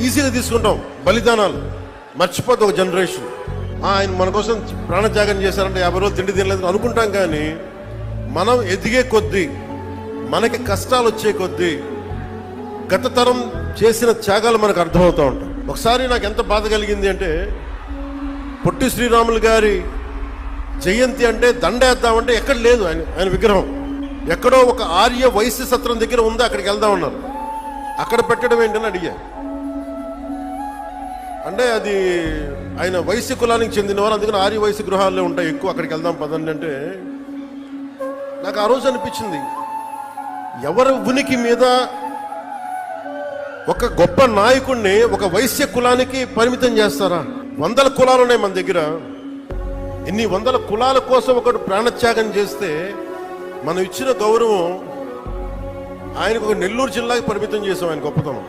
ఈజీగా తీసుకుంటాం బలిదానాలు, మర్చిపోతే ఒక జనరేషన్ ఆయన మన కోసం ప్రాణత్యాగం చేశారంటే 50 రోజులు తిండి తినలేదు అనుకుంటాం. కానీ మనం ఎదిగే కొద్దీ, మనకి కష్టాలు వచ్చే కొద్దీ గత తరం చేసిన త్యాగాలు మనకు అర్థమవుతూ ఉంటాయి. ఒకసారి నాకు ఎంత బాధ కలిగింది అంటే, పొట్టి శ్రీరాములు గారి జయంతి అంటే దండేద్దామంటే ఎక్కడ లేదు ఆయన విగ్రహం. ఎక్కడో ఒక ఆర్య వైశ్య సత్రం దగ్గర ఉంది, అక్కడికి వెళ్దాం ఉన్నారు. అక్కడ పెట్టడం ఏంటని అడిగా. అంటే అది ఆయన వైశ్య కులానికి చెందినవారు, అందుకని ఆర్య వైశ్య గృహాల్లో ఉంటాయి ఎక్కువ, అక్కడికి వెళ్దాం పదండి అంటే నాకు ఆ రోజు అనిపించింది, ఎవరి ఉనికి మీద ఒక గొప్ప నాయకుడిని ఒక వైశ్య కులానికి పరిమితం చేస్తారా? 100 కులాలు ఉన్నాయి మన దగ్గర. ఇన్ని 100 కులాల కోసం ఒకడు ప్రాణత్యాగం చేస్తే మనం ఇచ్చిన గౌరవం ఆయనకు ఒక నెల్లూరు జిల్లాకి పరిమితం చేసాం. ఆయన గొప్పతనం